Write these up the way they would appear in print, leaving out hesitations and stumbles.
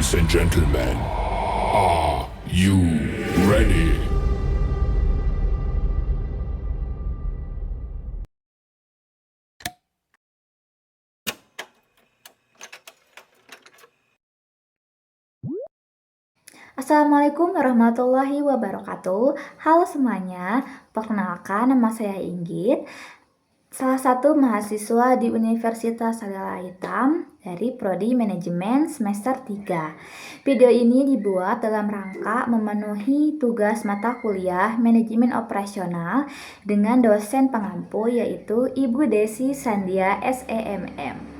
Ladies and gentlemen, are you ready? Assalamualaikum warahmatullahi wabarakatuh. Halo semuanya, perkenalkan nama saya Inggit, salah satu mahasiswa di Universitas Salila Hitam dari Prodi Manajemen semester 3. Video ini dibuat dalam rangka memenuhi tugas mata kuliah Manajemen Operasional dengan dosen pengampu yaitu Ibu Desi Sandia SEMM.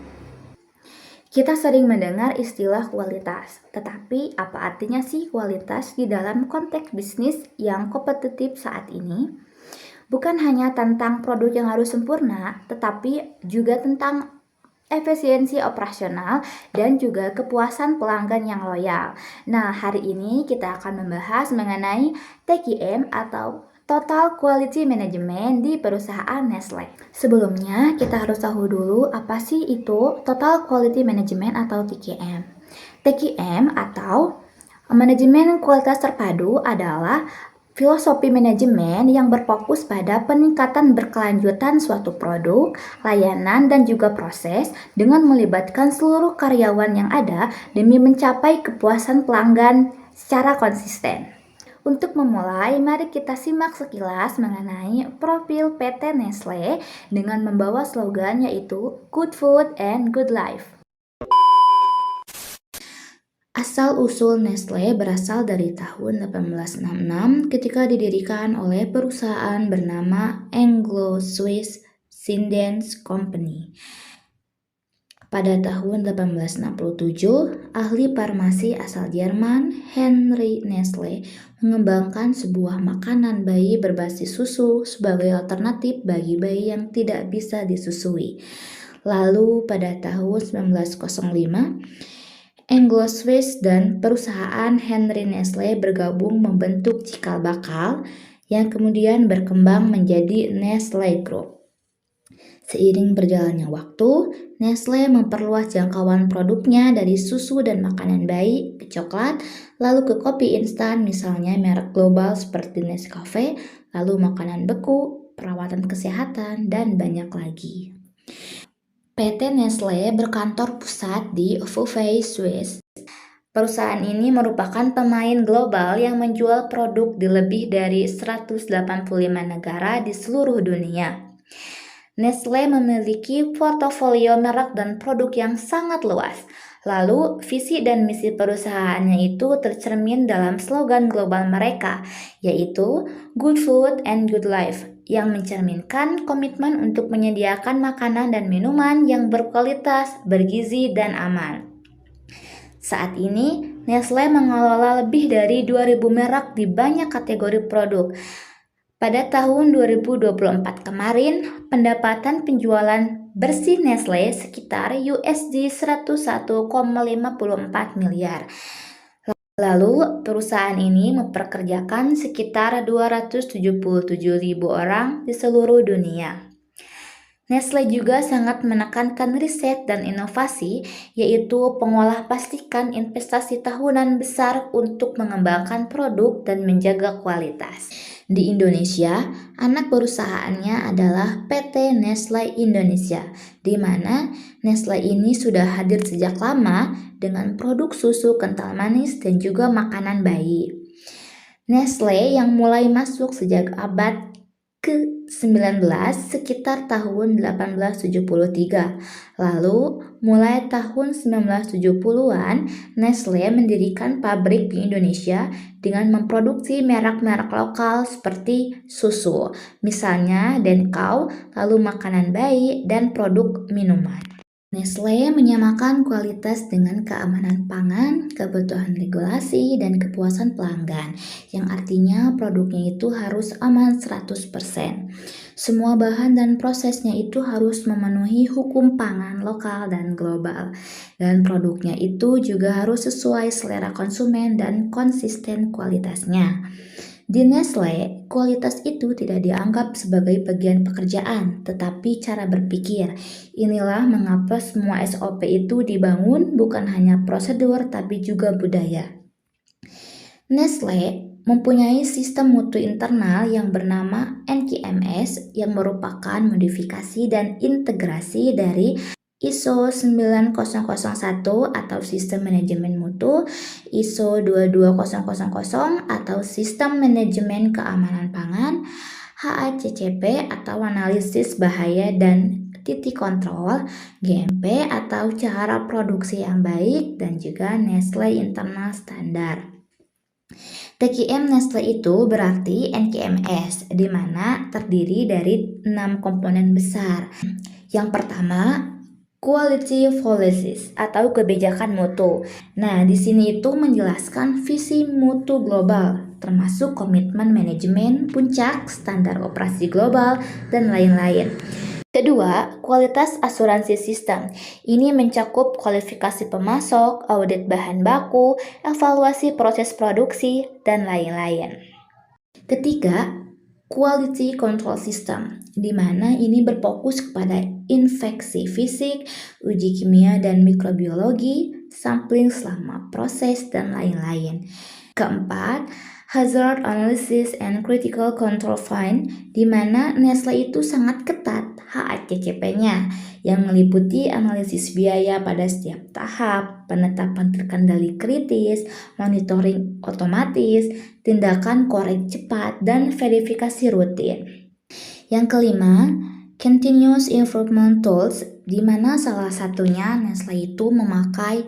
Kita sering mendengar istilah kualitas, tetapi apa artinya sih kualitas di dalam konteks bisnis yang kompetitif saat ini? Bukan hanya tentang produk yang harus sempurna, tetapi juga tentang efisiensi operasional dan juga kepuasan pelanggan yang loyal. Nah, hari ini kita akan membahas mengenai TQM atau Total Quality Management di perusahaan Nestle. Sebelumnya, kita harus tahu dulu apa sih itu Total Quality Management atau TQM. TQM atau Manajemen Kualitas Terpadu adalah filosofi manajemen yang berfokus pada peningkatan berkelanjutan suatu produk, layanan, dan juga proses dengan melibatkan seluruh karyawan yang ada demi mencapai kepuasan pelanggan secara konsisten. Untuk memulai, mari kita simak sekilas mengenai profil PT Nestle dengan membawa slogan yaitu Good Food and Good Life. Asal-usul Nestle berasal dari tahun 1866 ketika didirikan oleh perusahaan bernama Anglo-Swiss Sindens Company. Pada tahun 1867, ahli farmasi asal Jerman, Henry Nestle, mengembangkan sebuah makanan bayi berbasis susu sebagai alternatif bagi bayi yang tidak bisa disusui. Lalu pada tahun 1905, Anglo-Swiss dan perusahaan Henry Nestle bergabung membentuk cikal bakal yang kemudian berkembang menjadi Nestle Group. Seiring berjalannya waktu, Nestle memperluas jangkauan produknya dari susu dan makanan bayi ke coklat, lalu ke kopi instan misalnya merek global seperti Nescafe, lalu makanan beku, perawatan kesehatan, dan banyak lagi. PT Nestle berkantor pusat di Vevey, Swiss. Perusahaan ini merupakan pemain global yang menjual produk di lebih dari 185 negara di seluruh dunia. Nestle memiliki portofolio merek dan produk yang sangat luas. Lalu, visi dan misi perusahaannya itu tercermin dalam slogan global mereka, yaitu Good Food and Good Life, yang mencerminkan komitmen untuk menyediakan makanan dan minuman yang berkualitas, bergizi, dan aman. Saat ini, Nestle mengelola lebih dari 2.000 merek di banyak kategori produk. Pada tahun 2024 kemarin, pendapatan penjualan bersih Nestle sekitar USD 101,54 miliar. Lalu, perusahaan ini memperkerjakan sekitar 277.000 orang di seluruh dunia. Nestle juga sangat menekankan riset dan inovasi, yaitu pengolah pastikan investasi tahunan besar untuk mengembangkan produk dan menjaga kualitas. Di Indonesia, anak perusahaannya adalah PT Nestle Indonesia, di mana Nestle ini sudah hadir sejak lama dengan produk susu kental manis dan juga makanan bayi. Nestle yang mulai masuk sejak abad ke-19 sekitar tahun 1873. Lalu, mulai tahun 1970-an, Nestle mendirikan pabrik di Indonesia dengan memproduksi merek-merek lokal seperti susu, misalnya Denkau, lalu makanan bayi, dan produk minuman. Nestle menyamakan kualitas dengan keamanan pangan, kebutuhan regulasi, dan kepuasan pelanggan, yang artinya produknya itu harus aman 100%. Semua bahan dan prosesnya itu harus memenuhi hukum pangan lokal dan global, dan produknya itu juga harus sesuai selera konsumen dan konsisten kualitasnya. Di Nestle, kualitas itu tidak dianggap sebagai bagian pekerjaan, tetapi cara berpikir. Inilah mengapa semua SOP itu dibangun bukan hanya prosedur tapi juga budaya. Nestle mempunyai sistem mutu internal yang bernama NQMS yang merupakan modifikasi dan integrasi dari ISO 9001 atau Sistem Manajemen Mutu, ISO 22000 atau Sistem Manajemen Keamanan Pangan, HACCP atau Analisis Bahaya dan Titik Kontrol, GMP atau Cara Produksi yang Baik, dan juga Nestle Internal Standard. TQM Nestle itu berarti NQMS, di mana terdiri dari 6 komponen besar. Yang pertama, Quality Policies atau kebijakan mutu. Nah, di sini itu menjelaskan visi mutu global, termasuk komitmen manajemen, puncak, standar operasi global, dan lain-lain. Kedua, kualitas asuransi sistem. Ini mencakup kualifikasi pemasok, audit bahan baku, evaluasi proses produksi, dan lain-lain. Ketiga, quality control system, di mana ini berfokus kepada infeksi fisik, uji kimia dan mikrobiologi, sampling selama proses, dan lain-lain. Keempat, hazard analysis and critical control fine, di mana Nestle itu sangat ketat HACCP-nya yang meliputi analisis biaya pada setiap tahap, penetapan terkendali kritis, monitoring otomatis, tindakan korek cepat, dan verifikasi rutin. Yang kelima, continuous improvement tools, di mana salah satunya Nestle itu memakai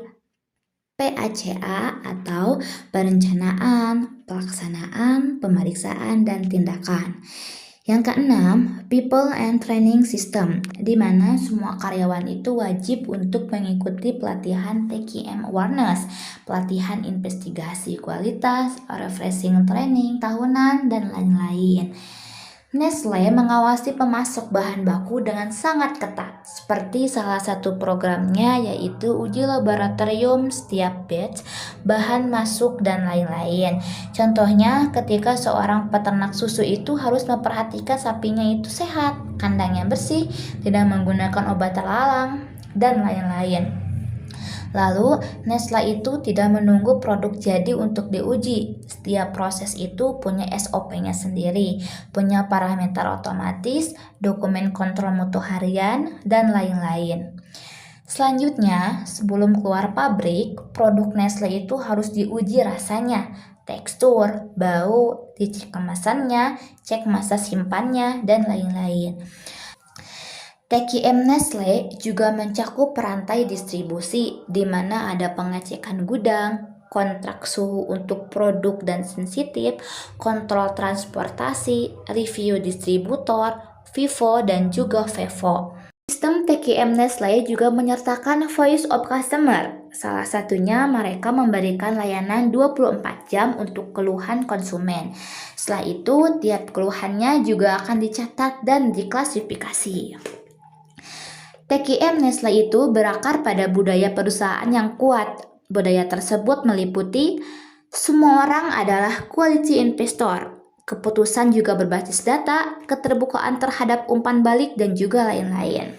PACA atau perencanaan, pelaksanaan, pemeriksaan, dan tindakan. Yang keenam, people and training system, di mana semua karyawan itu wajib untuk mengikuti pelatihan TQM awareness, pelatihan investigasi kualitas, refreshing training tahunan, dan lain-lain. Nestle mengawasi pemasok bahan baku dengan sangat ketat, seperti salah satu programnya yaitu uji laboratorium setiap batch, bahan masuk, dan lain-lain. Contohnya, ketika seorang peternak susu itu harus memperhatikan sapinya itu sehat, kandangnya bersih, tidak menggunakan obat terlarang, dan lain-lain. Lalu, Nestle itu tidak menunggu produk jadi untuk diuji. Setiap proses itu punya SOP-nya sendiri, punya parameter otomatis, dokumen kontrol mutu harian, dan lain-lain. Selanjutnya, sebelum keluar pabrik, produk Nestle itu harus diuji rasanya, tekstur, bau, dicek kemasannya, cek masa simpannya, dan lain-lain. TQM Nestle juga mencakup rantai distribusi, di mana ada pengecekan gudang, kontrak suhu untuk produk dan sensitif, kontrol transportasi, review distributor, FIFO, dan juga FEFO. Sistem TQM Nestle juga menyertakan Voice of Customer. Salah satunya mereka memberikan layanan 24 jam untuk keluhan konsumen. Setelah itu, tiap keluhannya juga akan dicatat dan diklasifikasi. TQM Nestle itu berakar pada budaya perusahaan yang kuat. Budaya tersebut meliputi semua orang adalah quality investor, keputusan juga berbasis data, keterbukaan terhadap umpan balik, dan juga lain-lain.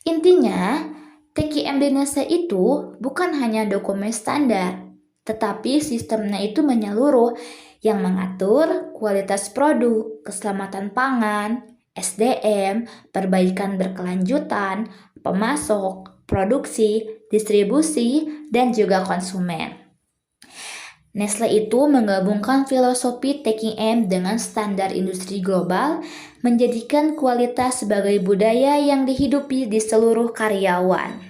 Intinya, TQM di Nestle itu bukan hanya dokumen standar, tetapi sistemnya itu menyeluruh yang mengatur kualitas produk, keselamatan pangan, SDM, perbaikan berkelanjutan, pemasok, produksi, distribusi, dan juga konsumen. Nestle itu menggabungkan filosofi TQM dengan standar industri global, menjadikan kualitas sebagai budaya yang dihidupi di seluruh karyawan.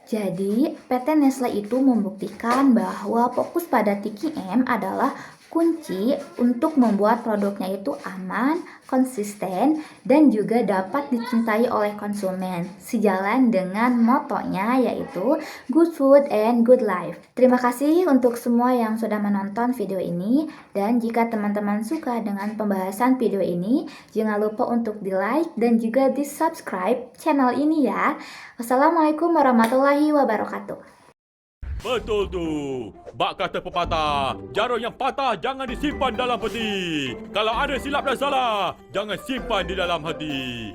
Jadi, PT Nestle itu membuktikan bahwa fokus pada TQM adalah kunci untuk membuat produknya itu aman, konsisten, dan juga dapat dicintai oleh konsumen. Sejalan dengan motonya yaitu Good Food and Good Life. Terima kasih untuk semua yang sudah menonton video ini, dan jika teman-teman suka dengan pembahasan video ini, jangan lupa untuk di-like dan juga di-subscribe channel ini ya. Wassalamualaikum warahmatullahi wabarakatuh. Betul tu. Bak kata pepatah, jarum yang patah jangan disimpan dalam peti. Kalau ada silap dan salah, jangan simpan di dalam hati.